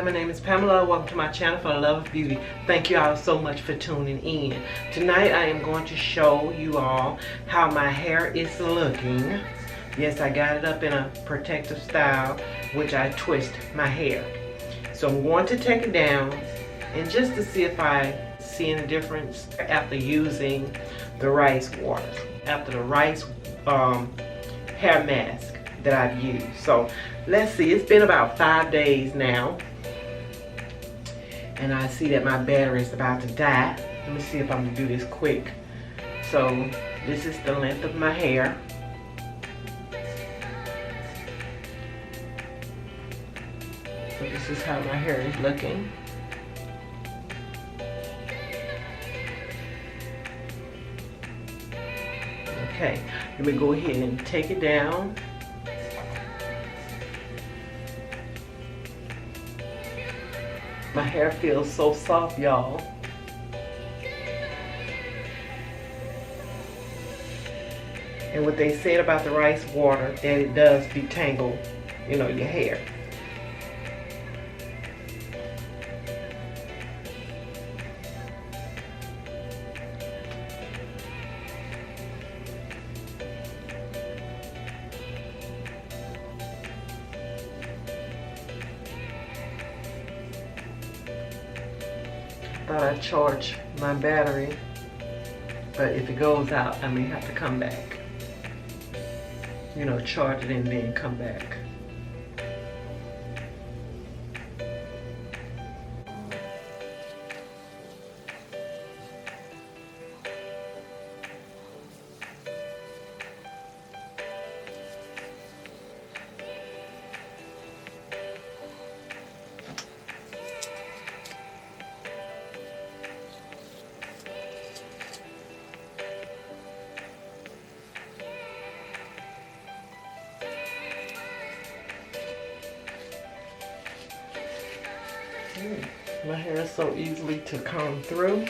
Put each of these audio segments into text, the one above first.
my name is Pamela. Welcome to my channel for the love of beauty. Thank you all so much for tuning in. Tonight I am going to show you all how my hair is looking. Yes, I got it up in a protective style, which I twist my hair. So I'm going to take it down and just to see if I see any difference after using the rice water, after the rice hair mask that I've used. So let's see, it's been about 5 days now and I see that my battery is about to die. Let me see if I'm gonna do this quick. So this is the length of my hair. So this is how my hair is looking. Okay, let me go ahead and take it down. My hair feels so soft, y'all. And what they said about the rice water, that it does detangle, you know, your hair. Thought I'd charge my battery, but if it goes out, I may have to come back. You know, charge it and then come back. My hair is so easily to comb through.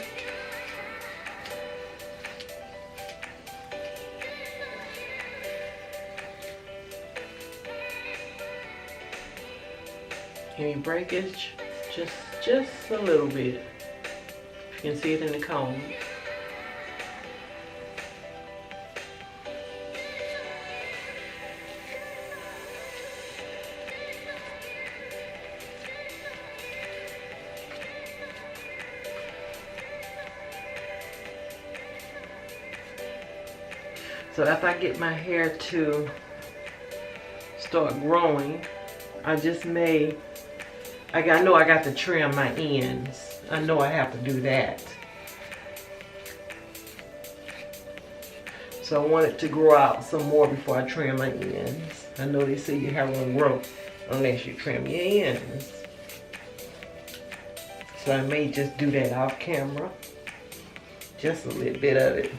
Any breakage? Just a little bit. You can see it in the comb. So after I get my hair to start growing, I know I got to trim my ends. I know I have to do that. So I want it to grow out some more before I trim my ends. I know they say your hair won't grow unless you trim your ends. So I may just do that off camera. Just a little bit of it.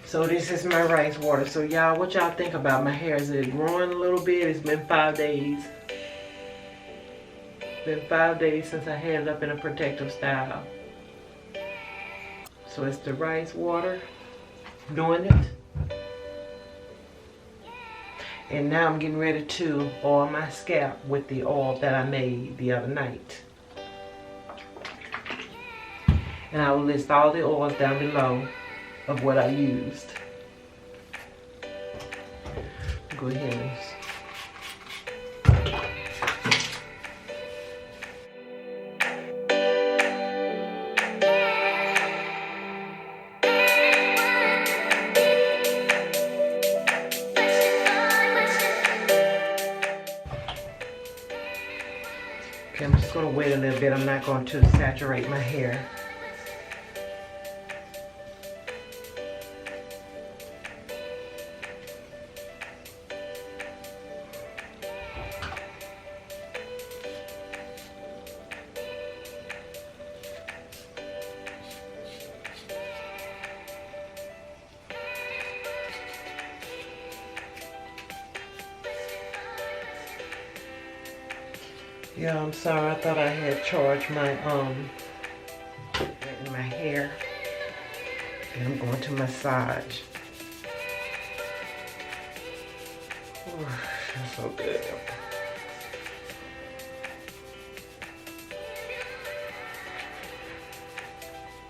So this is my rice water. So y'all, what y'all think about my hair? Is it growing a little bit? It's been 5 days. It's been 5 days since I had it up in a protective style. So it's the rice water doing it. And now I'm getting ready to oil my scalp with the oil that I made the other night. And I will list all the oils down below of what I used. Go ahead and okay, I'm just going to wait a little bit. I'm not going to saturate my hair. Yeah, I'm sorry. I thought I had charged my hair. And I'm going to massage. Ooh, that's so good.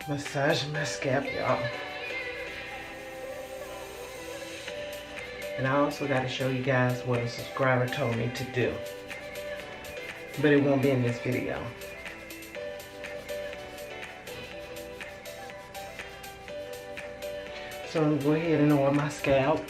Massage my scalp, y'all. And I also got to show you guys what a subscriber told me to do. But it won't be in this video. So I'm going to go ahead and oil my scalp.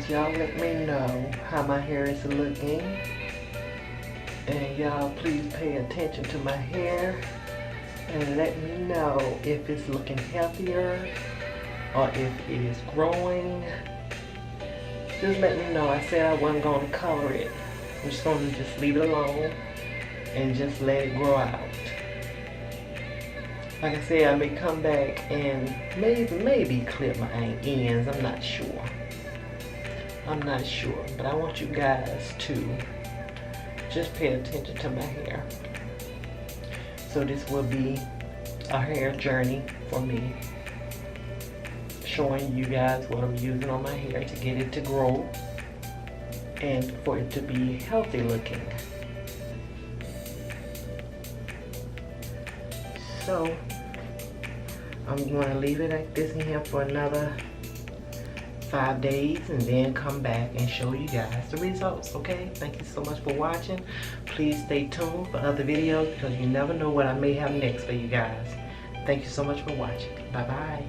y'all let me know how my hair is looking. And y'all please pay attention to my hair and let me know if it's looking healthier or if it is growing. Just let me know. I said I wasn't going to color it. I'm just going to just leave it alone and just let it grow out. Like I said, I may come back and maybe clip my ends. I'm not sure. But I want you guys to just pay attention to my hair. So this will be a hair journey for me, showing you guys what I'm using on my hair to get it to grow and for it to be healthy looking. So I'm going to leave it like this in here for another 5 days and then come back and show you guys the results. Okay, thank you so much for watching. Please stay tuned for other videos because you never know what I may have next for you guys. Thank you so much for watching. Bye bye.